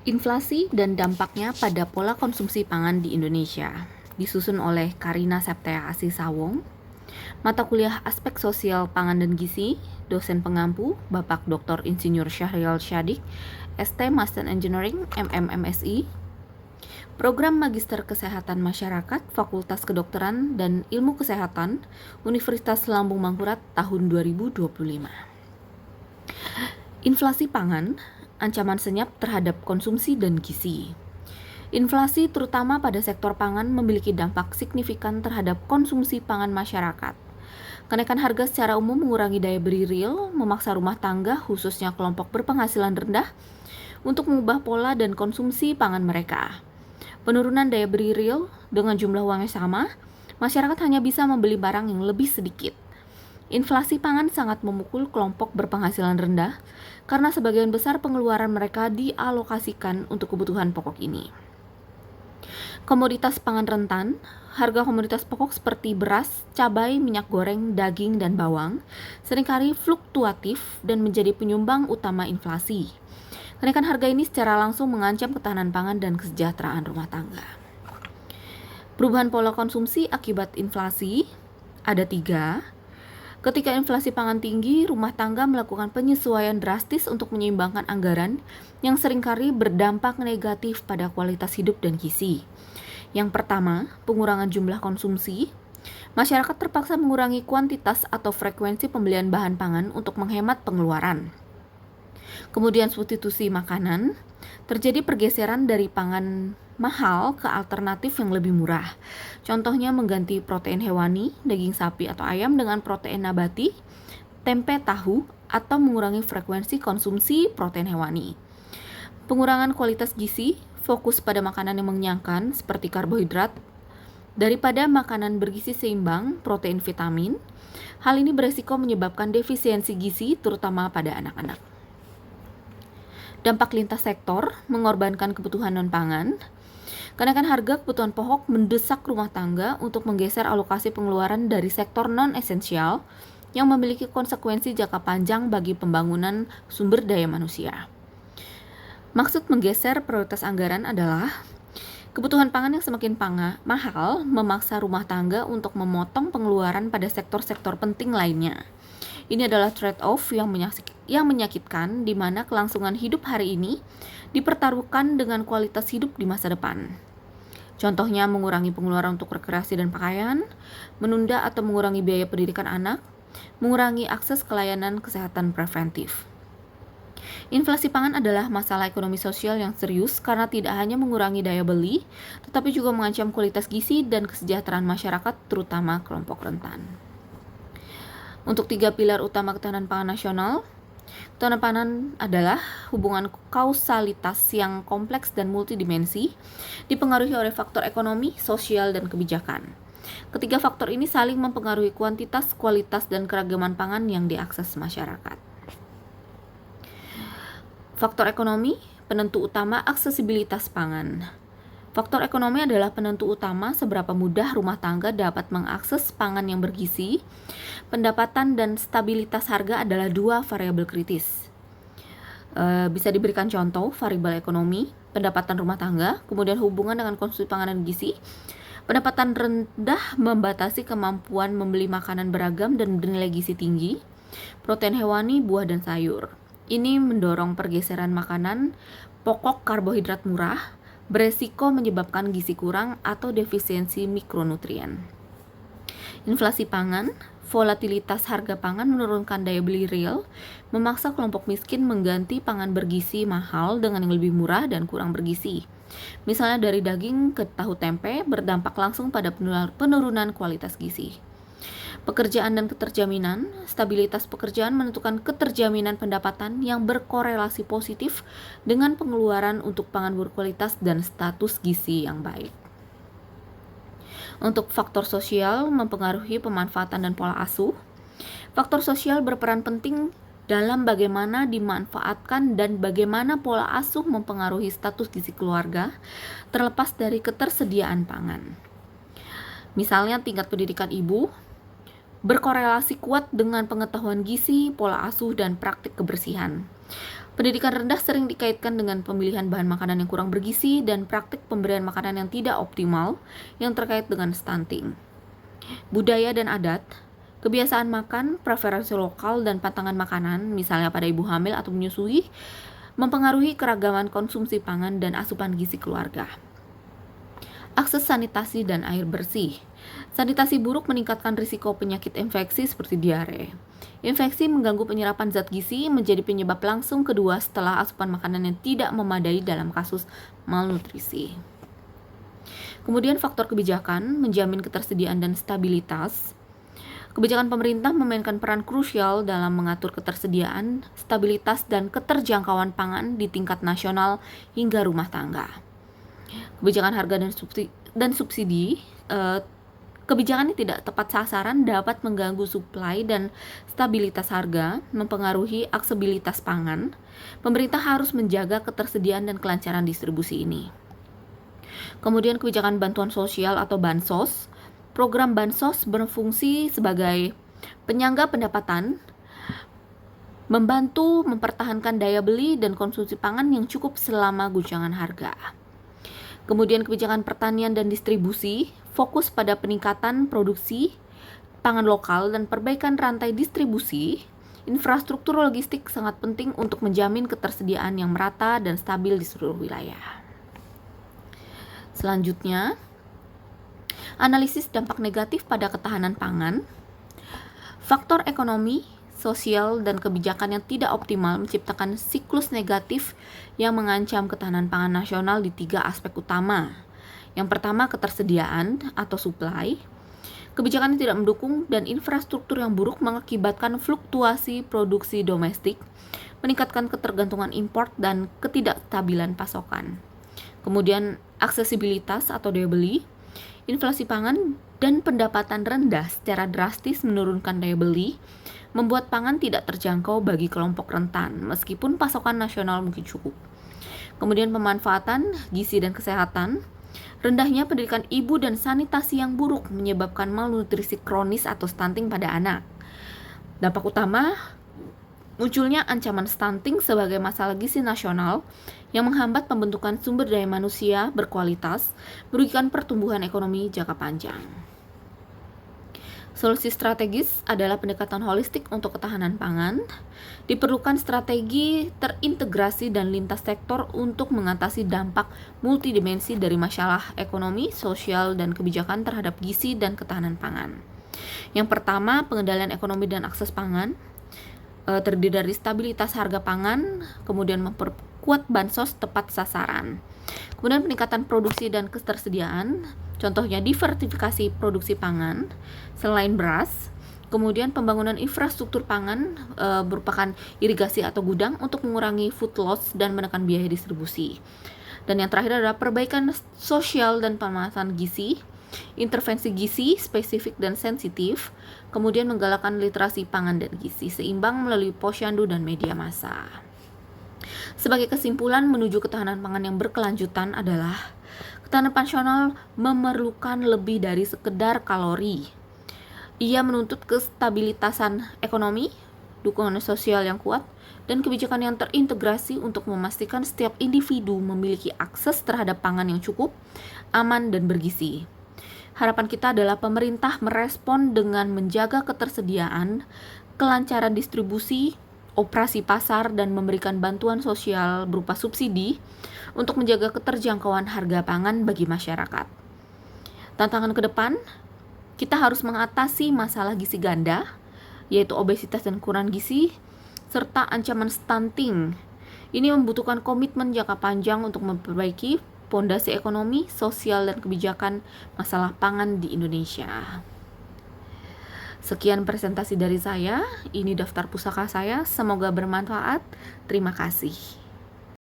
Inflasi dan dampaknya pada pola konsumsi pangan di Indonesia, disusun oleh Karina Septia Asisawong, mata kuliah Aspek Sosial Pangan dan Gizi, dosen pengampu Bapak Dr. Insinyur Syahrial Syadik, ST Master Engineering MMMSI, Program Magister Kesehatan Masyarakat Fakultas Kedokteran dan Ilmu Kesehatan Universitas Lambung Mangkurat tahun 2025. Inflasi pangan, ancaman senyap terhadap konsumsi dan gizi. Inflasi terutama pada sektor pangan memiliki dampak signifikan terhadap konsumsi pangan masyarakat. Kenaikan harga secara umum mengurangi daya beli real, memaksa rumah tangga khususnya kelompok berpenghasilan rendah untuk mengubah pola dan konsumsi pangan mereka. Penurunan daya beli real dengan jumlah uang yang sama, masyarakat hanya bisa membeli barang yang lebih sedikit. Inflasi pangan sangat memukul kelompok berpenghasilan rendah karena sebagian besar pengeluaran mereka dialokasikan untuk kebutuhan pokok ini. Komoditas pangan rentan, harga komoditas pokok seperti beras, cabai, minyak goreng, daging, dan bawang seringkali fluktuatif dan menjadi penyumbang utama inflasi. Kenaikan harga ini secara langsung mengancam ketahanan pangan dan kesejahteraan rumah tangga. Perubahan pola konsumsi akibat inflasi ada 3. Ketika inflasi pangan tinggi, rumah tangga melakukan penyesuaian drastis untuk menyeimbangkan anggaran yang seringkali berdampak negatif pada kualitas hidup dan gizi. Yang pertama, pengurangan jumlah konsumsi. Masyarakat terpaksa mengurangi kuantitas atau frekuensi pembelian bahan pangan untuk menghemat pengeluaran. Kemudian substitusi makanan, terjadi pergeseran dari pangan mahal ke alternatif yang lebih murah. Contohnya mengganti protein hewani, daging sapi atau ayam dengan protein nabati, tempe, tahu, atau mengurangi frekuensi konsumsi protein hewani. Pengurangan kualitas gizi, fokus pada makanan yang mengenyangkan seperti karbohidrat, daripada makanan bergizi seimbang, protein, vitamin. Hal ini beresiko menyebabkan defisiensi gizi terutama pada anak-anak. Dampak lintas sektor mengorbankan kebutuhan non-pangan. Kenaikan harga kebutuhan pokok mendesak rumah tangga untuk menggeser alokasi pengeluaran dari sektor non-esensial yang memiliki konsekuensi jangka panjang bagi pembangunan sumber daya manusia. Maksud menggeser prioritas anggaran adalah kebutuhan pangan yang semakin mahal memaksa rumah tangga untuk memotong pengeluaran pada sektor-sektor penting lainnya. Ini adalah trade-off yang menyakitkan di mana kelangsungan hidup hari ini dipertaruhkan dengan kualitas hidup di masa depan. Contohnya mengurangi pengeluaran untuk rekreasi dan pakaian, menunda atau mengurangi biaya pendidikan anak, mengurangi akses ke layanan kesehatan preventif. Inflasi pangan adalah masalah ekonomi sosial yang serius karena tidak hanya mengurangi daya beli, tetapi juga mengancam kualitas gizi dan kesejahteraan masyarakat, terutama kelompok rentan. Untuk 3 pilar utama ketahanan pangan nasional, ketahanan pangan adalah hubungan kausalitas yang kompleks dan multidimensi, dipengaruhi oleh faktor ekonomi, sosial, dan kebijakan. Ketiga faktor ini saling mempengaruhi kuantitas, kualitas, dan keragaman pangan yang diakses masyarakat. Faktor ekonomi, penentu utama aksesibilitas pangan. Faktor ekonomi adalah penentu utama seberapa mudah rumah tangga dapat mengakses pangan yang bergizi. Pendapatan dan stabilitas harga adalah 2 variabel kritis. Bisa diberikan contoh variabel ekonomi, pendapatan rumah tangga, kemudian hubungan dengan konsumsi pangan dan gizi. Pendapatan rendah membatasi kemampuan membeli makanan beragam dan bernilai gizi tinggi, protein hewani, buah, dan sayur. Ini mendorong pergeseran makanan pokok karbohidrat murah, beresiko menyebabkan gizi kurang atau defisiensi mikronutrien. Inflasi pangan, volatilitas harga pangan menurunkan daya beli real, memaksa kelompok miskin mengganti pangan bergizi mahal dengan yang lebih murah dan kurang bergizi. Misalnya dari daging ke tahu tempe berdampak langsung pada penurunan kualitas gizi. Pekerjaan dan keterjaminan, stabilitas pekerjaan menentukan keterjaminan pendapatan yang berkorelasi positif dengan pengeluaran untuk pangan berkualitas dan status gizi yang baik. Untuk faktor sosial mempengaruhi pemanfaatan dan pola asuh. Faktor sosial berperan penting dalam bagaimana dimanfaatkan dan bagaimana pola asuh mempengaruhi status gizi keluarga terlepas dari ketersediaan pangan. Misalnya tingkat pendidikan ibu, berkorelasi kuat dengan pengetahuan gizi, pola asuh, dan praktik kebersihan. Pendidikan rendah sering dikaitkan dengan pemilihan bahan makanan yang kurang bergizi dan praktik pemberian makanan yang tidak optimal yang terkait dengan stunting. Budaya dan adat, kebiasaan makan, preferensi lokal, dan pantangan makanan, misalnya pada ibu hamil atau menyusui, mempengaruhi keragaman konsumsi pangan dan asupan gizi keluarga. Akses sanitasi dan air bersih. Sanitasi buruk meningkatkan risiko penyakit infeksi seperti diare. Infeksi mengganggu penyerapan zat gizi, menjadi penyebab langsung kedua setelah asupan makanan yang tidak memadai dalam kasus malnutrisi. Kemudian faktor kebijakan menjamin ketersediaan dan stabilitas. Kebijakan pemerintah memainkan peran krusial dalam mengatur ketersediaan, stabilitas, dan keterjangkauan pangan di tingkat nasional hingga rumah tangga. Kebijakan harga dan subsidi, kebijakan yang tidak tepat sasaran dapat mengganggu suplai dan stabilitas harga, mempengaruhi aksesibilitas pangan. Pemerintah harus menjaga ketersediaan dan kelancaran distribusi ini. Kemudian kebijakan bantuan sosial atau bansos. Program bansos berfungsi sebagai penyangga pendapatan, membantu mempertahankan daya beli dan konsumsi pangan yang cukup selama guncangan harga. Kemudian kebijakan pertanian dan distribusi, fokus pada peningkatan produksi pangan lokal dan perbaikan rantai distribusi. Infrastruktur logistik sangat penting untuk menjamin ketersediaan yang merata dan stabil di seluruh wilayah. Selanjutnya, analisis dampak negatif pada ketahanan pangan. Faktor ekonomi, sosial, dan kebijakan yang tidak optimal menciptakan siklus negatif yang mengancam ketahanan pangan nasional di 3 aspek utama. Yang pertama, ketersediaan atau supply. Kebijakan yang tidak mendukung dan infrastruktur yang buruk mengakibatkan fluktuasi produksi domestik, meningkatkan ketergantungan impor dan ketidakstabilan pasokan. Kemudian aksesibilitas atau daya beli. Inflasi pangan dan pendapatan rendah secara drastis menurunkan daya beli, membuat pangan tidak terjangkau bagi kelompok rentan, meskipun pasokan nasional mungkin cukup. Kemudian pemanfaatan gizi dan kesehatan. Rendahnya pendidikan ibu dan sanitasi yang buruk menyebabkan malnutrisi kronis atau stunting pada anak. Dampak utama, munculnya ancaman stunting sebagai masalah gizi nasional yang menghambat pembentukan sumber daya manusia berkualitas, merugikan pertumbuhan ekonomi jangka panjang. Solusi strategis adalah pendekatan holistik untuk ketahanan pangan. Diperlukan strategi terintegrasi dan lintas sektor untuk mengatasi dampak multidimensi dari masalah ekonomi, sosial, dan kebijakan terhadap gizi dan ketahanan pangan. Yang pertama, pengendalian ekonomi dan akses pangan. Terdiri dari stabilitas harga pangan, kemudian memperkuat bansos tepat sasaran. Kemudian peningkatan produksi dan ketersediaan, contohnya diversifikasi produksi pangan selain beras. Kemudian pembangunan infrastruktur pangan merupakan irigasi atau gudang untuk mengurangi food loss dan menekan biaya distribusi. Dan yang terakhir adalah perbaikan sosial dan pemasaran gizi, intervensi gizi spesifik dan sensitif, kemudian menggalakkan literasi pangan dan gizi seimbang melalui posyandu dan media massa. Sebagai kesimpulan, menuju ketahanan pangan yang berkelanjutan adalah ketahanan nasional memerlukan lebih dari sekedar kalori. Ia menuntut kestabilitasan ekonomi, dukungan sosial yang kuat, dan kebijakan yang terintegrasi untuk memastikan setiap individu memiliki akses terhadap pangan yang cukup, aman, dan bergizi. Harapan kita adalah pemerintah merespon dengan menjaga ketersediaan, kelancaran distribusi, operasi pasar, dan memberikan bantuan sosial berupa subsidi untuk menjaga keterjangkauan harga pangan bagi masyarakat. Tantangan ke depan, kita harus mengatasi masalah gizi ganda, yaitu obesitas dan kurang gizi, serta ancaman stunting. Ini membutuhkan komitmen jangka panjang untuk memperbaiki fondasi ekonomi, sosial, dan kebijakan masalah pangan di Indonesia. Sekian presentasi dari saya, ini daftar pusaka saya, semoga bermanfaat. Terima kasih.